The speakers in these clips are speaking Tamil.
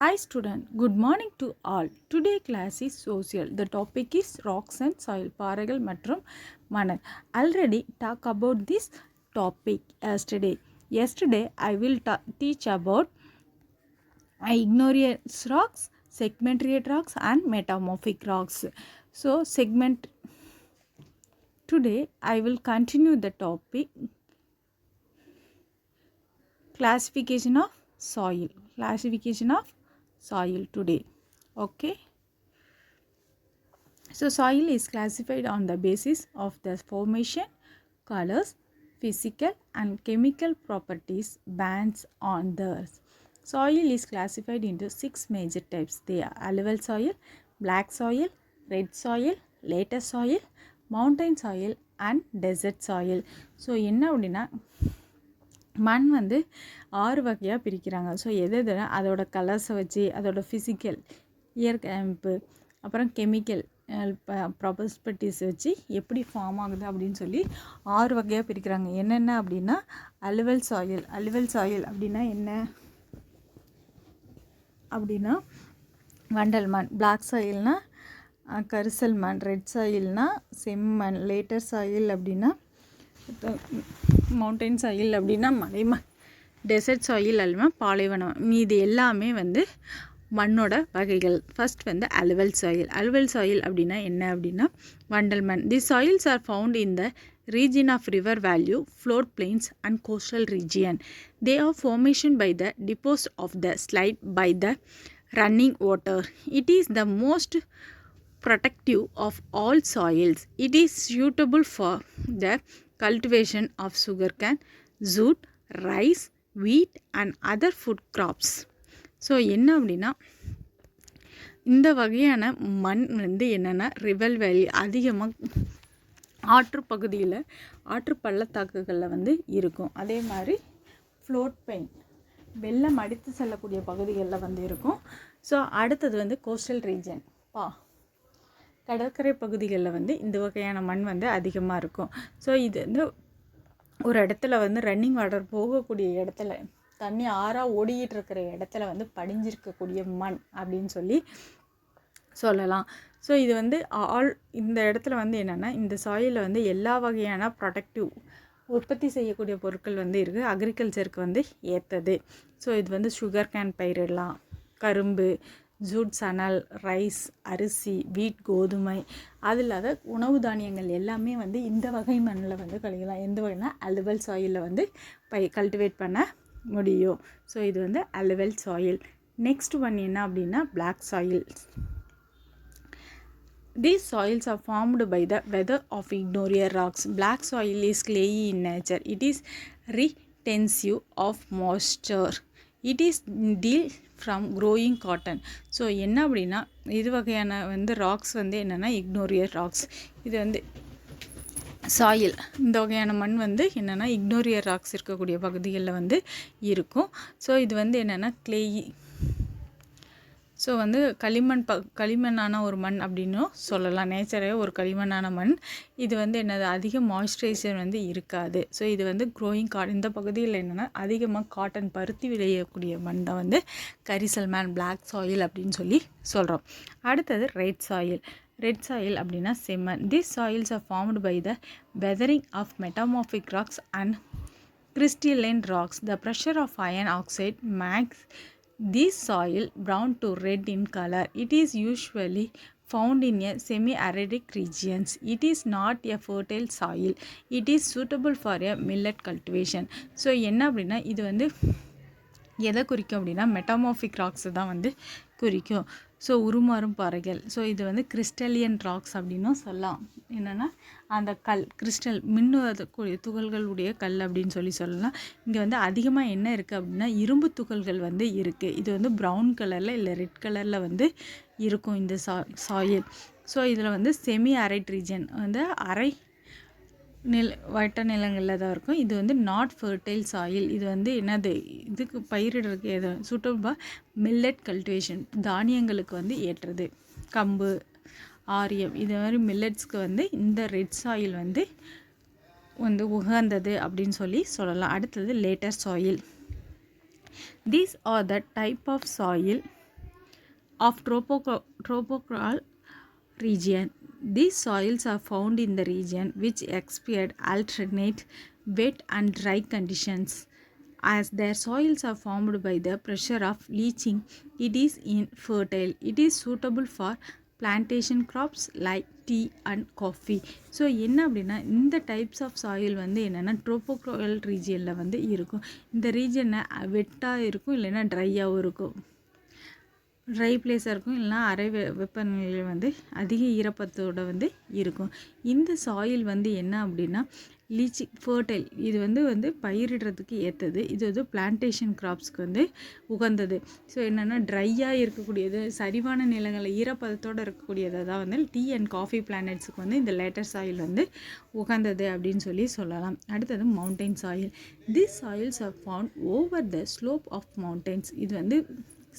Hi student, good morning to all. Today class is social. The topic is rocks and soil. பாறைகள் மற்றும் மணல். Already talk about this topic yesterday. Yesterday I will teach about igneous rocks, segmentary rocks and metamorphic rocks. So today I will continue the topic classification of soil. Classification of soil today. Okay. So soil is classified on the basis of the formation, colors, physical and chemical properties bands on the earth. Soil is classified into 6 major types. They are alluvial soil, black soil, red soil, later soil, mountain soil and desert soil. So என்ன அப்படின்னா மண் வந்து 6 வகையாக பிரிக்கிறாங்க. ஸோ எதுனா அதோட கலர்ஸை வச்சு அதோட ஃபிசிக்கல் இயற்கை அமைப்பு அப்புறம் கெமிக்கல் ப்ராப்பர்ட்டிஸ் வச்சு எப்படி ஃபார்ம் ஆகுது அப்படின்னு சொல்லி 6 வகையாக பிரிக்கிறாங்க. என்னென்ன அப்படின்னா அலுவல் சாயில் அப்படின்னா என்ன அப்படின்னா வண்டல் மண், பிளாக் சாயில்னா கரிசல் மண், ரெட் சாயில்னா செம்மண், லேட்டர் சாயில் அப்படின்னா மவுண்டைன் சாயில் அப்படின்னா மலைமண், டெசர்ட் சாயில் அப்படின்னா பாலைவனம். இது எல்லாமே வந்து மண்ணோட வகைகள். ஃபர்ஸ்ட் வந்து அலுவல் சாயில் அப்படின்னா என்ன அப்படின்னா வண்டல் மண். The soils are found in the region of river valley, flood plains and coastal region. They are formation by the deposit of the slide by the running water. It is the most protective of all soils. It is suitable for the cultivation of sugarcane, jute, rice, wheat and other food crops. So என்ன அப்படின்னா இந்த வகையான மண் வந்து என்னென்னா ரிவர் வேலி அதிகமாக ஆற்று பள்ளத்தாக்குகளில் வந்து இருக்கும். அதே மாதிரி ஃப்ளோட் பெயின் வெள்ளம் அடித்து செல்லக்கூடிய பகுதிகளில் வந்து இருக்கும். ஸோ அடுத்தது வந்து கோஸ்டல் ரீஜன் கடற்கரை பகுதிகளில் வந்து இந்த வகையான மண் வந்து அதிகமாக இருக்கும். ஸோ இது வந்து ஒரு இடத்துல வந்து ரன்னிங் வாட்டர் போகக்கூடிய இடத்துல தண்ணி ஆறாக ஓடிக்கிட்டு இருக்கிற இடத்துல வந்து படிஞ்சிருக்கக்கூடிய மண் அப்படின்னு சொல்லலாம். ஸோ இது வந்து இந்த இடத்துல வந்து என்னென்னா இந்த சாயிலில் வந்து எல்லா வகையான ப்ரொடக்டிவ் உற்பத்தி செய்யக்கூடிய பொருட்கள் வந்து இருக்குது. அக்ரிகல்ச்சருக்கு வந்து ஏற்றது. ஸோ இது வந்து சுகர் கேன் பயிரிடலாம், கரும்பு, ஜூட், சணல், ரைஸ், அரிசி, வீட், கோதுமை, அது இல்லாத உணவு தானியங்கள் எல்லாமே வந்து இந்த வகை மண்ணில் வந்து கழிக்கலாம். எந்த வகைனா அலுவல் சாயிலில் வந்து கல்டிவேட் பண்ண முடியும். ஸோ இது வந்து அலுவல் சாயில். நெக்ஸ்ட் ஒன் என்ன அப்படின்னா black soil. These soils are formed by the weather of igneous rocks. Black soil is clayey in nature. It is retentive of moisture. It is deal from growing cotton. So என்ன அப்படின்னா இது வகையான வந்து ராக்ஸ் வந்து என்னென்னா இக்னோரியஸ் ராக்ஸ். இது வந்து சாயில் இந்த வகையான மண் வந்து என்னென்னா இக்னோரியஸ் ராக்ஸ் இருக்கக்கூடிய பகுதிகளில் வந்து இருக்கும். ஸோ இது வந்து என்னென்னா கிளேயி, ஸோ வந்து களிமண்ணான ஒரு மண் அப்படின்னும் சொல்லலாம். நேச்சரே ஒரு களிமண்ணான மண். இது வந்து என்னது அதிக மாய்ஸ்சரைசர் வந்து இருக்காது. ஸோ இது வந்து க்ரோயிங் இந்த பகுதியில் என்னென்னா அதிகமாக காட்டன் பருத்தி விளையக்கூடிய மண் தான் வந்து கரிசல் மண், பிளாக் சாயில் அப்படின்னு சொல்கிறோம். அடுத்தது ரெட் சாயில் அப்படின்னா செம்மண். These soils are formed by the weathering of metamorphic rocks and crystalline rocks. The pressure of iron oxide makes this soil brown to red in color. It is usually found in a semi-arid regions. It is not a fertile soil. It is suitable for a millet cultivation. So என்ன அப்படின்னா இது வந்து எதை குறிக்கும் அப்படின்னா மெட்டாமார்பிக் ராக்ஸ் தான் வந்து குறிக்கும். ஸோ உருமாறும் பாறைகள். ஸோ இது வந்து கிறிஸ்டலியன் ராக்ஸ் அப்படின்னும் சொல்லலாம். என்னென்னா அந்த கிறிஸ்டல் மின்னுவதற்குரிய துகள்களுடைய கல் அப்படின்னு சொல்லலாம். இங்கே வந்து அதிகமாக என்ன இருக்குது அப்படின்னா இரும்பு துகள்கள் வந்து இருக்குது. இது வந்து ப்ரௌன் கலரில் இல்லை ரெட் கலரில் வந்து இருக்கும் இந்த சாயில். ஸோ இதில் வந்து செமி அரைட் ரீஜன் வந்து வட்ட நிலங்களில் தான் இருக்கும். இது வந்து நாட் ஃபர்டைல் சாயில். இது வந்து என்னது இதுக்கு பயிரிடுறதுக்கு எது சூட்டபிள் மில்லட் கல்டிவேஷன், தானியங்களுக்கு வந்து ஏற்றது. கம்பு, ஆரியம் இது மாதிரி மில்லட்ஸ்க்கு வந்து இந்த ரெட் சாயில் வந்து உகந்தது அப்படின்னு சொல்லலாம். அடுத்தது later soil. These are the type of soil of tropical region. These soils are found in the region which experience alternate wet and dry conditions. As their soils are formed by the pressure of leaching, it is infertile. It is suitable for plantation crops like tea and coffee. So என்ன அப்படின்னா இந்த டைப்ஸ் ஆஃப் சாயில் வந்து என்னென்னா ட்ரோபோகல் ரீஜியனில் வந்து இருக்கும். இந்த ரீஜனில் வெட்டாக இருக்கும், இல்லைன்னா ட்ரையாகவும் இருக்கும். ட்ரை பிளேஸாக இருக்கும், இல்லைனா அரை வெப்பநிலை வந்து அதிக ஈரப்பதத்தோடு வந்து இருக்கும். இந்த சாயில் வந்து என்ன அப்படின்னா ஃபர்டைல். இது வந்து பயிரிடுறதுக்கு ஏற்றது. இது வந்து பிளான்டேஷன் கிராப்ஸ்க்கு வந்து உகந்தது. ஸோ என்னென்னா ட்ரையாக இருக்கக்கூடியது, சரிவான நிலங்களில் ஈரப்பதத்தோடு இருக்கக்கூடியதை தான் வந்து டீ அண்ட் காஃபி பிளானட்ஸுக்கு வந்து இந்த லேட்டர் சாயில் வந்து உகந்தது அப்படின்னு சொல்லலாம். அடுத்தது mountain soil. This soils are found over the slope of mountains. இது வந்து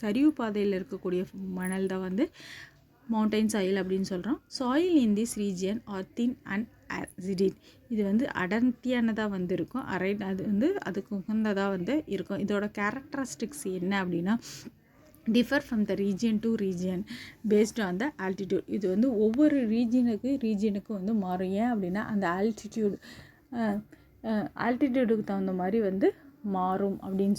சரிவு பாதையில் இருக்கக்கூடிய மணல் தான் வந்து மவுண்டைன் சாயில் அப்படின்னு சொல்கிறோம். Soil in this region are thin and acidic. இது வந்து அடர்த்தியானதாக வந்து இருக்கும். அது வந்து அதுக்கு உகந்ததாக வந்து இருக்கும். இதோட கேரக்டரிஸ்டிக்ஸ் என்ன அப்படின்னா differ from the region to region based on the altitude. இது வந்து ஒவ்வொரு ரீஜியனுக்கும் வந்து மாறும். ஏன் அப்படின்னா அந்த ஆல்டிடியூடுக்கு தகுந்த மாதிரி வந்து மாறும் அப்படின்னு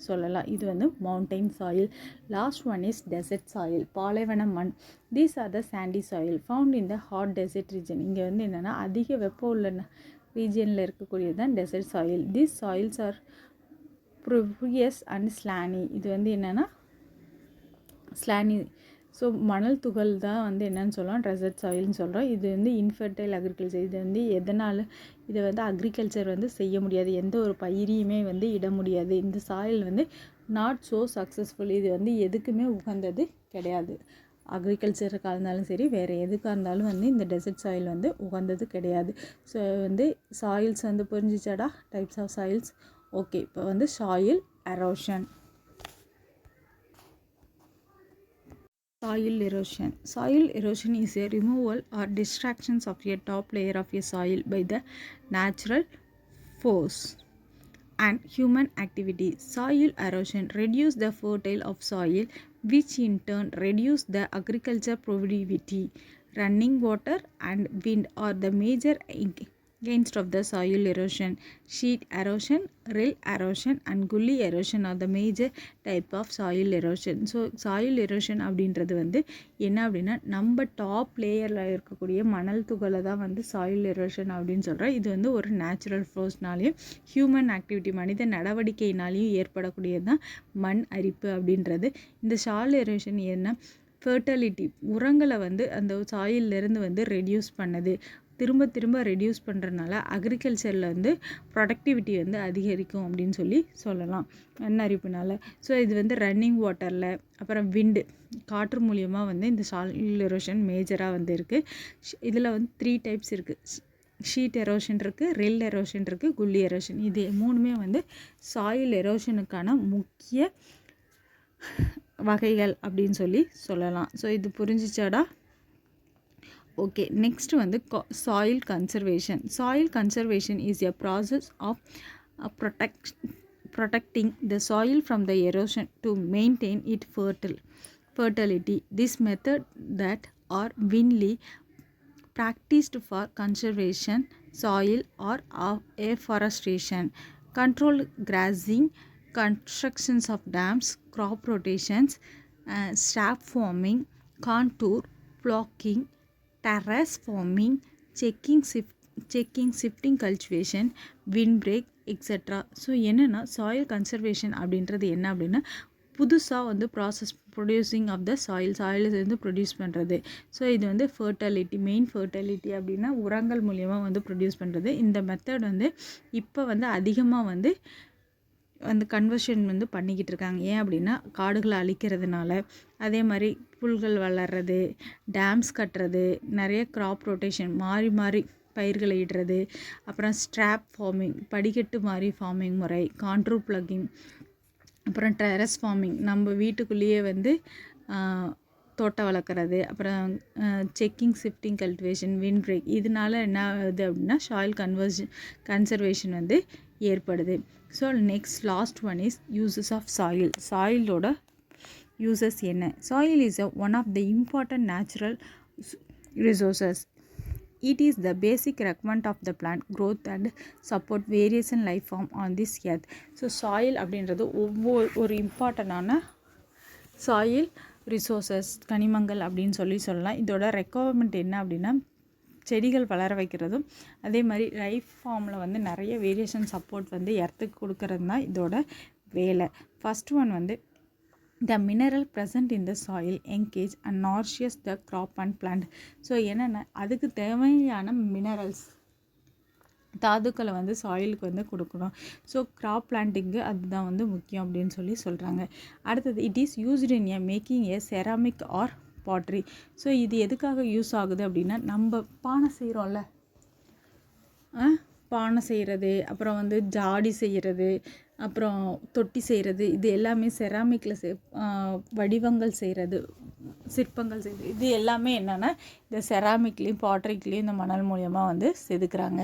சொல்லலாம். இது வந்து mountain soil. Last one is desert soil, பாலைவன மண். These are the sandy soil found in the hot desert region. இங்கே வந்து என்னென்னா அதிக வெப்பம் உள்ள ரீஜனில் இருக்கக்கூடியது தான் desert soil. These soils are pervious and saline. இது வந்து என்னென்னா ஸ்லானி. ஸோ மணல் துகள் தான் வந்து என்னன்னு சொல்லலாம் டெசர்ட் சாயில்னு சொல்கிறோம். இது வந்து இன்ஃபர்டைல் அக்ரிகல்ச்சர். இது வந்து எதனால் இதை வந்து அக்ரிகல்ச்சர் வந்து செய்ய முடியாது, எந்த ஒரு பயிரையுமே வந்து இட முடியாது. இந்த சாயில் வந்து நாட் ஸோ சக்ஸஸ்ஃபுல். இது வந்து எதுக்குமே உகந்தது கிடையாது. அக்ரிகல்ச்சருக்காக இருந்தாலும் சரி, வேறு எதுக்காக இருந்தாலும் வந்து இந்த டெசர்ட் சாயில் வந்து உகந்தது கிடையாது. ஸோ வந்து சாயில்ஸ் வந்து புரிஞ்சிச்சாடா, டைப்ஸ் ஆஃப் சாயில்ஸ். ஓகே, இப்போ வந்து soil erosion. Soil erosion. Soil erosion is a removal or destruction of a top layer of a soil by the natural force and human activity. Soil erosion reduces the fertility of soil, which in turn reduce the agriculture productivity. Running water and wind are the major against of the soil erosion. Sheet erosion, rill erosion and gully erosion are the major type of soil erosion. So soil erosion அப்படின்றது வந்து என்ன அப்படின்னா நம்ம டாப் லேயரில் இருக்கக்கூடிய மணல் துகளை தான் வந்து சாயில் எரோஷன் அப்படின்னு சொல்கிறோம். இது வந்து ஒரு நேச்சுரல் ஃபோர்ஸ்னாலையும் ஹியூமன் ஆக்டிவிட்டி மனித நடவடிக்கையினாலையும் ஏற்படக்கூடியது தான் மண் அரிப்பு அப்படின்றது. இந்த சாயில் எரோஷன் என்ன ஃபர்டிலிட்டி, உரங்களை வந்து அந்த சாயிலிருந்து வந்து ரெடியூஸ் பண்ணுது. திரும்ப ரெடியூஸ் பண்ணுறதுனால அக்ரிகல்ச்சரில் வந்து ப்ரொடக்டிவிட்டி வந்து அதிகரிக்கும் அப்படின்னு சொல்லலாம் மண் அரிப்புனால. ஸோ இது வந்து ரன்னிங் வாட்டரில், அப்புறம் விண்டு காற்று மூலியமாக வந்து இந்த சாயில் எரோஷன் மேஜராக வந்து இருக்குது. இதில் வந்து 3 டைப்ஸ் இருக்குது. ஷீட் எரோஷன் இருக்குது, ரில் எரோஷன் இருக்குது, குல்லி எரோஷன். இது மூணுமே வந்து சாயில் எரோஷனுக்கான முக்கிய வகைகள் அப்படின்னு சொல்லலாம். ஸோ இது புரிஞ்சிச்சாடா? ஓகே, நெக்ஸ்ட் வந்து soil conservation. Soil conservation is a process of protecting the soil from the erosion to maintain its fertility. This method that are widely practiced for conservation soil or afforestation, control grazing, constructions of dams, crop rotations, strap farming, contour blocking, terrace farming, checking shifting cultivation, windbreak, etc. So என்னென்னா சாயில் கன்சர்வேஷன் அப்படின்றது என்ன அப்படின்னா புதுசாக வந்து ப்ராசஸ் ப்ரொடியூசிங் ஆஃப் த சாயிலிருந்து ப்ரொடியூஸ் பண்ணுறது. ஸோ இது வந்து மெயின் ஃபர்டிலிட்டி அப்படின்னா உரங்கள் மூலியமாக வந்து ப்ரொடியூஸ் பண்ணுறது. இந்த மெத்தட் வந்து இப்போ வந்து அதிகமாக வந்து அந்த கன்வர்ஷன் வந்து பண்ணிக்கிட்டு இருக்காங்க. ஏன் அப்படின்னா காடுகளை அழிக்கிறதுனால, அதே மாதிரி புல்கள் வளர்றது, டேம்ஸ் கட்டுறது, நிறைய கிராப் ரொட்டேஷன் மாறி பயிர்களை இடுறது, அப்புறம் ஸ்ட்ராப் ஃபார்மிங் படிக்கட்டு மாதிரி ஃபார்மிங் முறை, கான்ட்ரூ ப்ளக்கிங், அப்புறம் டெரஸ் ஃபார்மிங் நம்ம வீட்டுக்குள்ளேயே வந்து தோட்டம் வளர்க்குறது, அப்புறம் checking shifting cultivation, wind break. இதனால என்ன ஆகுது அப்படின்னா சாயில் கன்சர்வேஷன் வந்து ஏற்படுது. So last one is uses of சாயிலோட யூசஸ் என்ன? Soil is one of the important natural resources. It is the basic requirement of the plant growth and support various life form on this earth. So soil அப்படின்றது ஒரு இம்பார்ட்டண்டான சாயில் ரிசோர்ஸஸ் கனிமங்கள் அப்படின்னு சொல்லலாம். இதோட ரெக்குவயர்மெண்ட் என்ன அப்படின்னா செடிகள் வளர வைக்கிறதும் அதே மாதிரி லைஃப் ஃபார்மில் வந்து நிறைய வேரியேஷன் சப்போர்ட் வந்து எர்த்துக்கு கொடுக்கறது தான் இதோட வேலை. ஃபஸ்ட் ஒன் வந்து the mineral present in the soil engage and nourishes the crop and plant. So என்னென்ன அதுக்கு தேவையான மினரல்ஸ் தாதுக்களை வந்து சாயிலுக்கு வந்து கொடுக்கணும். ஸோ கிராப் பிளான்டிங்கு அதுதான் வந்து முக்கியம் அப்படின்னு சொல்கிறாங்க. அடுத்தது it is used in a making a ceramic or pottery. So இது எதுக்காக யூஸ் ஆகுது அப்படின்னா நம்ம பானை செய்கிறோம்ல, பானை செய்கிறது, அப்புறம் வந்து ஜாடி செய்கிறது, அப்புறம் தொட்டி செய்கிறது, இது எல்லாமே செராமிக்கில் வடிவங்கள் செய்கிறது, சிற்பங்கள் செய்கிறது, இது எல்லாமே என்னென்னா இந்த செராமிக்லேயும் பாட்ரிக்லேயும் இந்த மணல் மூலியமாக வந்து செதுக்குறாங்க.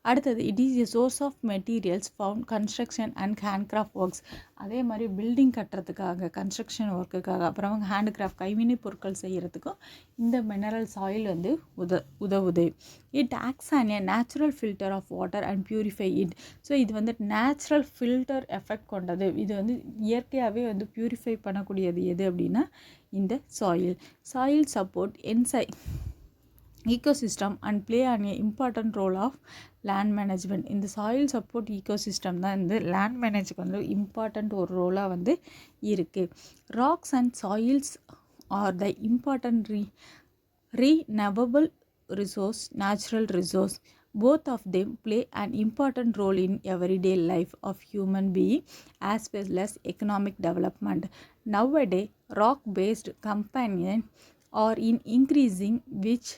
அடுத்தது it is a source of materials found construction and handcraft works. அதே மாதிரி பில்டிங் கட்டுறதுக்காக, கன்ஸ்ட்ரக்ஷன் ஒர்க்குக்காக, அப்புறம் ஹேண்ட்கிராஃப்ட் கைவினை பொருட்கள் செய்கிறதுக்கும் இந்த மினரல் சாயில் வந்து உதவுது. It acts on a natural filter of water and purify it. So இது வந்து நேச்சுரல் ஃபில்டர் எஃபெக்ட் கொண்டது. இது வந்து இயற்கையாகவே வந்து பியூரிஃபை பண்ணக்கூடியது எது அப்படின்னா இந்த soil support ecosystem and play an important role of land management. இந்த சாயில் சப்போர்ட் ecosystem தான் இந்த லேண்ட் மேனேஜ்க்கு வந்து இம்பார்ட்டண்ட் ஒரு ரோலாக வந்து இருக்குது. Rocks and soils R the important renewable resource, natural resource. Both of them play an important role in everyday life of human being as well as economic development. Nowadays, rock-based companies are in increasing, which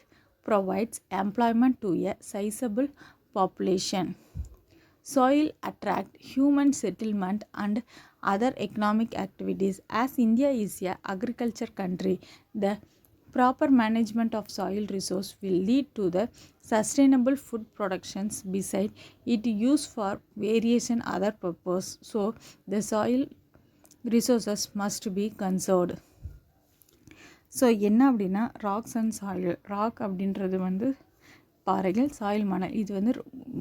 provides employment to a sizable population. Soil attract human settlement and other economic activities. As India is a agriculture country, the proper management of soil resource will lead to the sustainable food productions. Beside it used for variation other purpose. So the soil resources must be conserved. So என்ன அப்படின்னா ராக்ஸ் அண்ட் சாயில், ராக் அப்படின்றது வந்து பாறைகள், சாயில் மணல், இது வந்து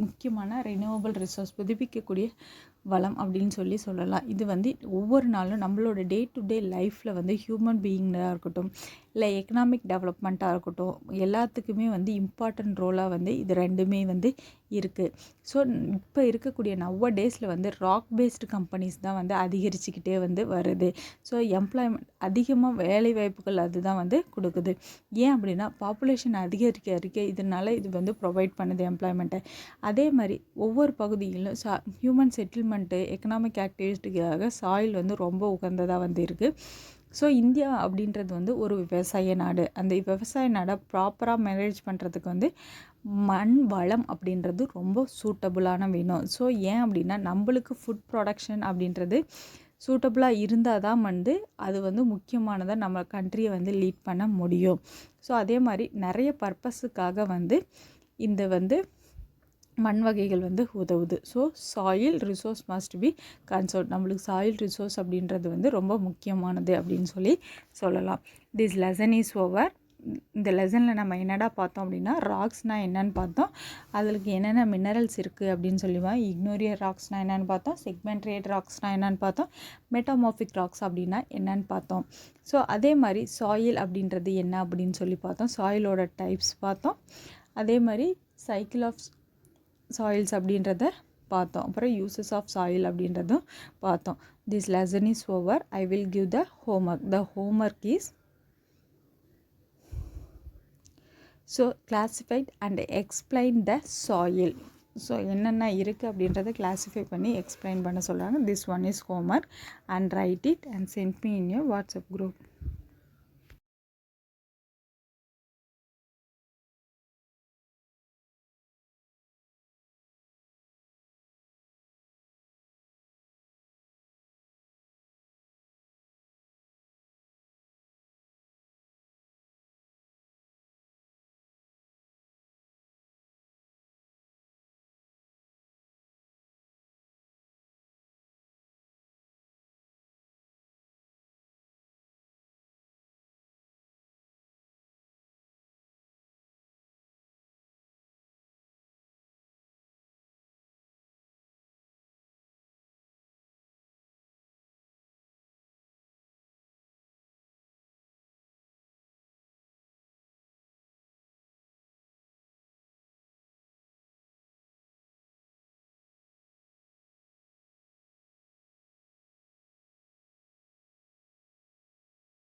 முக்கியமான ரினியூவபிள் ரிசோர்ஸ், புதுப்பிக்கக்கூடிய வளம் அப்படின்னு சொல்லலாம். இது வந்து ஒவ்வொரு நாளும் நம்மளோட டே டு டே லைஃப்பில் வந்து ஹியூமன் பீயிங்காக இருக்கட்டும், இல்லை எக்கனாமிக் டெவலப்மெண்ட்டாக இருக்கட்டும், எல்லாத்துக்குமே வந்து இம்பார்ட்டன்ட் ரோலாக வந்து இது ரெண்டுமே வந்து இருக்குது. ஸோ இப்போ இருக்கக்கூடிய டேஸில் வந்து ராக் பேஸ்டு கம்பெனிஸ் தான் வந்து அதிகரிச்சுக்கிட்டே வந்து வருது. ஸோ எம்ப்ளாய்மெண்ட் அதிகமாக வேலை வாய்ப்புகள் அதுதான் வந்து கொடுக்குது. ஏன் அப்படின்னா பாப்புலேஷன் அதிகரிக்க இதனால் இது வந்து ப்ரொவைட் பண்ணுது எம்ப்ளாய்மெண்ட்டை. அதே மாதிரி ஒவ்வொரு பகுதியிலும் ஹியூமன் செட்டில்மெண்ட்டு, எக்கனாமிக் ஆக்டிவிட்டிக்காக சாயில் வந்து ரொம்ப உகந்ததாக வந்து இருக்குது. ஸோ இந்தியா அப்படின்றது வந்து ஒரு விவசாய நாடு. அந்த விவசாய நாடை ப்ராப்பராக மேனேஜ் பண்ணுறதுக்கு வந்து மண் வளம் அப்படின்றது ரொம்ப சூட்டபுளான வேணும். ஸோ ஏன் அப்படின்னா நம்மளுக்கு ஃபுட் ப்ரொடக்ஷன் அப்படின்றது சூட்டபுளாக இருந்தால் தான் வந்து அது வந்து முக்கியமானதாக நம்ம கண்ட்ரியை வந்து லீட் பண்ண முடியும். ஸோ அதே மாதிரி நிறைய பர்பஸுக்காக வந்து இந்த வந்து மண் வகைகள் வந்து உதவுது. So soil resource must be conserve. நம்மளுக்கு சாயில் ரிசோர்ஸ் அப்படின்றது வந்து ரொம்ப முக்கியமானது அப்படின்னு சொல்லலாம். This lesson is over. இந்த லெசனில் நம்ம என்னடா பார்த்தோம் அப்படின்னா ராக்ஸ்னால் என்னென்னு பார்த்தோம், அதுக்கு என்னென்ன மினரல்ஸ் இருக்குது அப்படின்னு சொல்லுவோம். இக்னோரியர் ராக்ஸ்னால் என்னென்னு பார்த்தோம், செக்மெண்ட்ரியேட் ராக்ஸ்னால் என்னென்னு பார்த்தோம், மெட்டாமார்பிக் ராக்ஸ் அப்படின்னா என்னென்னு பார்த்தோம். ஸோ அதே மாதிரி சாயில் அப்படின்றது என்ன அப்படின்னு சொல்லி பார்த்தோம், சாயிலோட டைப்ஸ் பார்த்தோம், அதே மாதிரி சைக்கிள் ஆஃப் சாயில்ஸ் அப்படின்றத பார்த்தோம், அப்புறம் யூசஸ் ஆஃப் சாயில் அப்படின்றதும் பார்த்தோம். This lesson is over. I will give the homework. The homework is so classified and explain the soil. So என்னென்ன இருக்குது அப்படின்றத கிளாஸிஃபை பண்ணி எக்ஸ்பிளைன் பண்ண சொல்கிறாங்க. This one is homework and write it and send me in your WhatsApp group.